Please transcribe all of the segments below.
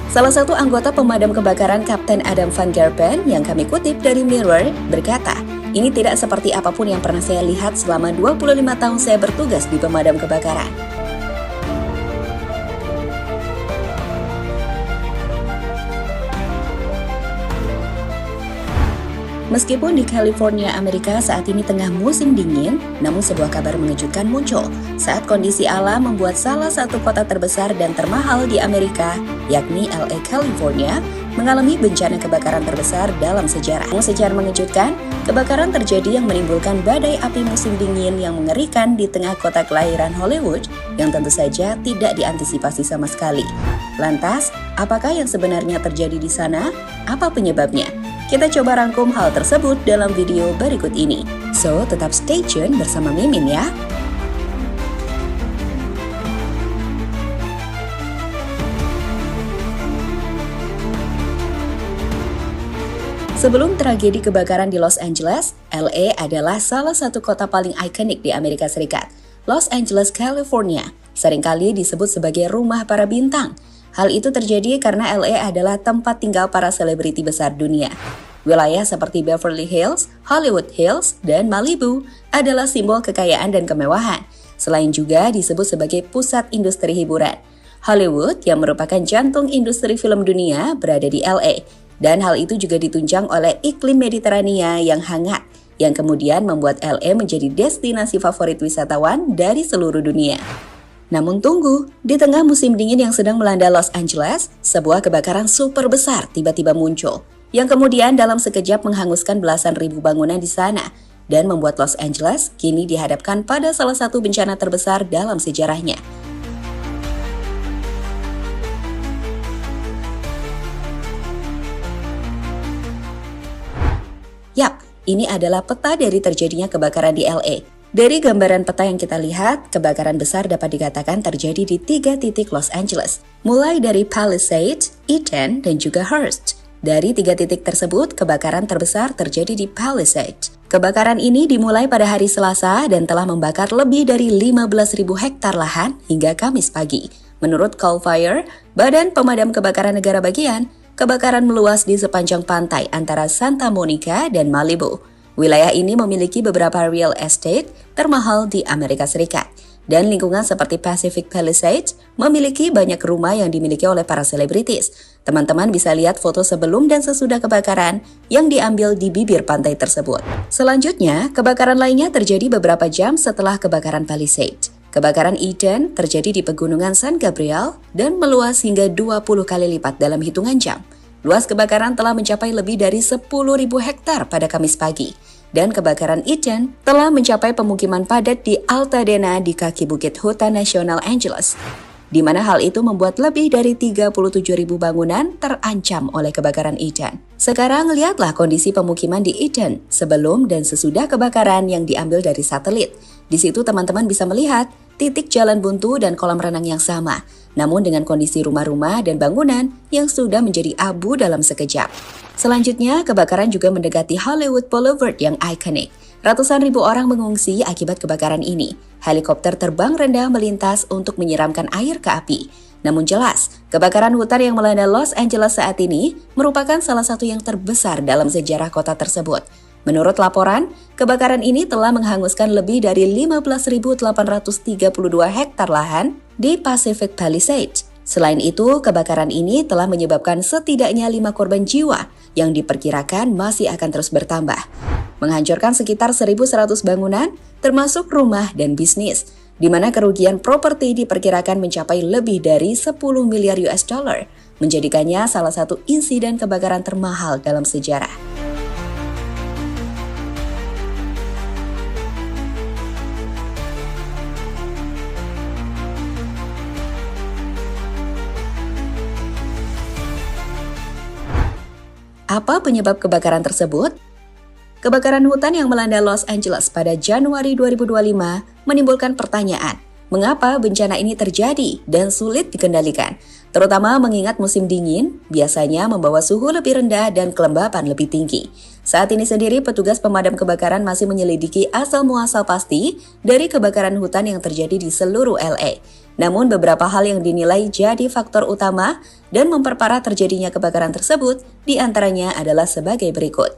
Salah satu anggota pemadam kebakaran Kapten Adam Van Gerpen yang kami kutip dari Mirror berkata, "Ini tidak seperti apapun yang pernah saya lihat selama 25 tahun saya bertugas di pemadam kebakaran." Meskipun di California, Amerika saat ini tengah musim dingin, namun sebuah kabar mengejutkan muncul saat kondisi alam membuat salah satu kota terbesar dan termahal di Amerika, yakni LA, California, mengalami bencana kebakaran terbesar dalam sejarah. Secara mengejutkan, kebakaran terjadi yang menimbulkan badai api musim dingin yang mengerikan di tengah kota kelahiran Hollywood yang tentu saja tidak diantisipasi sama sekali. Lantas, apakah yang sebenarnya terjadi di sana? Apa penyebabnya? Kita coba rangkum hal tersebut dalam video berikut ini. So, tetap stay tune bersama Mimin ya. Sebelum tragedi kebakaran di Los Angeles, LA adalah salah satu kota paling ikonik di Amerika Serikat. Los Angeles, California, seringkali disebut sebagai rumah para bintang. Hal itu terjadi karena LA adalah tempat tinggal para selebriti besar dunia. Wilayah seperti Beverly Hills, Hollywood Hills, dan Malibu adalah simbol kekayaan dan kemewahan. Selain juga disebut sebagai pusat industri hiburan. Hollywood, yang merupakan jantung industri film dunia, berada di LA. Dan hal itu juga ditunjang oleh iklim Mediterania yang hangat, yang kemudian membuat LA menjadi destinasi favorit wisatawan dari seluruh dunia. Namun tunggu, di tengah musim dingin yang sedang melanda Los Angeles, sebuah kebakaran super besar tiba-tiba muncul, yang kemudian dalam sekejap menghanguskan belasan ribu bangunan di sana, dan membuat Los Angeles kini dihadapkan pada salah satu bencana terbesar dalam sejarahnya. Yap, ini adalah peta dari terjadinya kebakaran di LA. Dari gambaran peta yang kita lihat, kebakaran besar dapat dikatakan terjadi di 3 titik Los Angeles, mulai dari Palisades, Eden, dan juga Hearst. Dari 3 titik tersebut, kebakaran terbesar terjadi di Palisades. Kebakaran ini dimulai pada hari Selasa dan telah membakar lebih dari 15.000 hektar lahan hingga Kamis pagi. Menurut CAL FIRE, Badan Pemadam Kebakaran Negara Bagian, kebakaran meluas di sepanjang pantai antara Santa Monica dan Malibu. Wilayah ini memiliki beberapa real estate termahal di Amerika Serikat. Dan lingkungan seperti Pacific Palisades memiliki banyak rumah yang dimiliki oleh para selebritis. Teman-teman bisa lihat foto sebelum dan sesudah kebakaran yang diambil di bibir pantai tersebut. Selanjutnya, kebakaran lainnya terjadi beberapa jam setelah kebakaran Palisades. Kebakaran Eden terjadi di pegunungan San Gabriel dan meluas hingga 20 kali lipat dalam hitungan jam. Luas kebakaran telah mencapai lebih dari 10.000 hektar pada Kamis pagi. Dan kebakaran Eden telah mencapai pemukiman padat di Altadena di kaki Bukit Hutan Nasional Angeles, di mana hal itu membuat lebih dari 37.000 bangunan terancam oleh kebakaran Eden. Sekarang lihatlah kondisi pemukiman di Eden sebelum dan sesudah kebakaran yang diambil dari satelit. Di situ teman-teman bisa melihat titik jalan buntu dan kolam renang yang sama, namun dengan kondisi rumah-rumah dan bangunan yang sudah menjadi abu dalam sekejap. Selanjutnya, kebakaran juga mendekati Hollywood Boulevard yang ikonik. Ratusan ribu orang mengungsi akibat kebakaran ini. Helikopter terbang rendah melintas untuk menyiramkan air ke api. Namun jelas, kebakaran hutan yang melanda Los Angeles saat ini merupakan salah satu yang terbesar dalam sejarah kota tersebut. Menurut laporan, kebakaran ini telah menghanguskan lebih dari 15.832 hektar lahan di Pacific Palisades. Selain itu, kebakaran ini telah menyebabkan setidaknya 5 korban jiwa yang diperkirakan masih akan terus bertambah. Menghancurkan sekitar 1.100 bangunan, termasuk rumah dan bisnis, di mana kerugian properti diperkirakan mencapai lebih dari 10 miliar US dollar, menjadikannya salah satu insiden kebakaran termahal dalam sejarah. Apa penyebab kebakaran tersebut? Kebakaran hutan yang melanda Los Angeles pada Januari 2025 menimbulkan pertanyaan, mengapa bencana ini terjadi dan sulit dikendalikan? Terutama mengingat musim dingin biasanya membawa suhu lebih rendah dan kelembapan lebih tinggi. Saat ini sendiri petugas pemadam kebakaran masih menyelidiki asal-muasal pasti dari kebakaran hutan yang terjadi di seluruh LA. Namun beberapa hal yang dinilai jadi faktor utama dan memperparah terjadinya kebakaran tersebut diantaranya adalah sebagai berikut.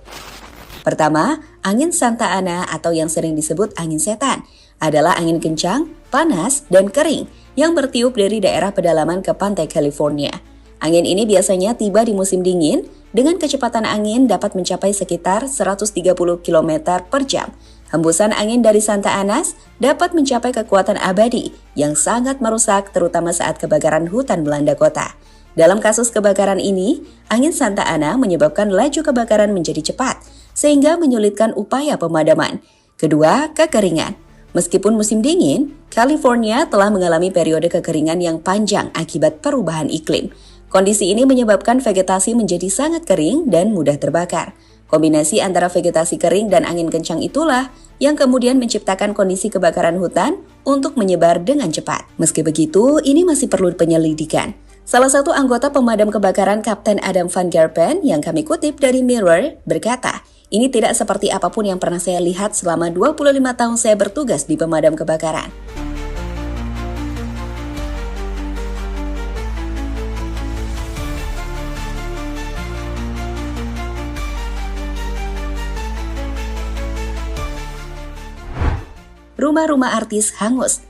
Pertama, angin Santa Ana atau yang sering disebut angin setan adalah angin kencang, panas, dan kering yang bertiup dari daerah pedalaman ke pantai California. Angin ini biasanya tiba di musim dingin dengan kecepatan angin dapat mencapai sekitar 130 km per jam. Hembusan angin dari Santa Ana dapat mencapai kekuatan abadi yang sangat merusak terutama saat kebakaran hutan melanda kota. Dalam kasus kebakaran ini, angin Santa Ana menyebabkan laju kebakaran menjadi cepat sehingga menyulitkan upaya pemadaman. Kedua, kekeringan. Meskipun musim dingin, California telah mengalami periode kekeringan yang panjang akibat perubahan iklim. Kondisi ini menyebabkan vegetasi menjadi sangat kering dan mudah terbakar. Kombinasi antara vegetasi kering dan angin kencang itulah yang kemudian menciptakan kondisi kebakaran hutan untuk menyebar dengan cepat. Meski begitu, ini masih perlu penyelidikan. Salah satu anggota pemadam kebakaran Kapten Adam Van Gerpen yang kami kutip dari Mirror berkata, "Ini tidak seperti apapun yang pernah saya lihat selama 25 tahun saya bertugas di pemadam kebakaran." Rumah-rumah artis hangus.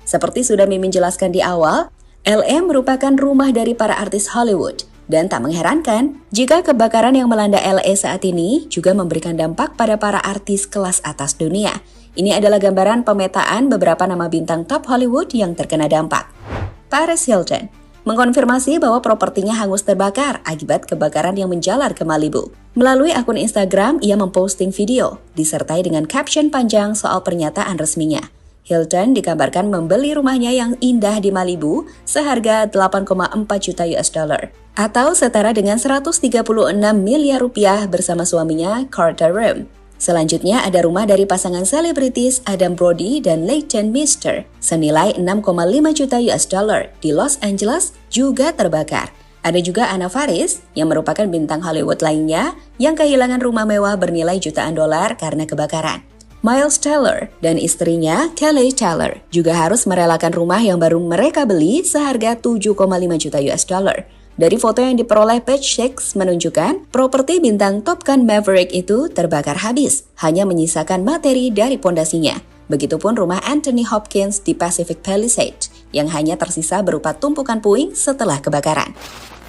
Seperti sudah Mimin jelaskan di awal, LA merupakan rumah dari para artis Hollywood. Dan tak mengherankan jika kebakaran yang melanda LA saat ini juga memberikan dampak pada para artis kelas atas dunia. Ini adalah gambaran pemetaan beberapa nama bintang top Hollywood yang terkena dampak. Paris Hilton mengkonfirmasi bahwa propertinya hangus terbakar akibat kebakaran yang menjalar ke Malibu. Melalui akun Instagram, ia memposting video disertai dengan caption panjang soal pernyataan resminya. Hilton dikabarkan membeli rumahnya yang indah di Malibu seharga 8,4 juta US dollar atau setara dengan 136 miliar rupiah bersama suaminya Carter Reum. Selanjutnya ada rumah dari pasangan selebritis Adam Brody dan Leighton Meester senilai 6,5 juta US dollar di Los Angeles juga terbakar. Ada juga Anna Faris yang merupakan bintang Hollywood lainnya yang kehilangan rumah mewah bernilai jutaan dolar karena kebakaran. Miles Teller dan istrinya Kelly Teller juga harus merelakan rumah yang baru mereka beli seharga 7,5 juta US dollar. Dari foto yang diperoleh Page Six menunjukkan properti bintang Top Gun Maverick itu terbakar habis, hanya menyisakan materi dari pondasinya. Begitupun rumah Anthony Hopkins di Pacific Palisades yang hanya tersisa berupa tumpukan puing setelah kebakaran.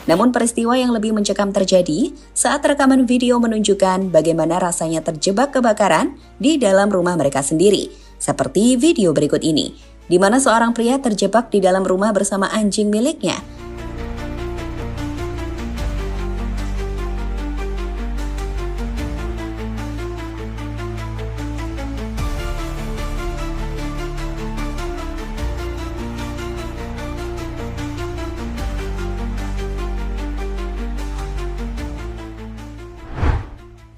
Namun peristiwa yang lebih mencekam terjadi saat rekaman video menunjukkan bagaimana rasanya terjebak kebakaran di dalam rumah mereka sendiri. Seperti video berikut ini, di mana seorang pria terjebak di dalam rumah bersama anjing miliknya.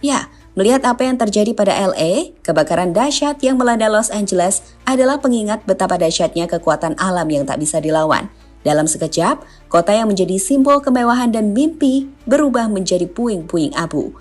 Ya, melihat apa yang terjadi pada LA, kebakaran dahsyat yang melanda Los Angeles adalah pengingat betapa dahsyatnya kekuatan alam yang tak bisa dilawan. Dalam sekejap, kota yang menjadi simbol kemewahan dan mimpi berubah menjadi puing-puing abu.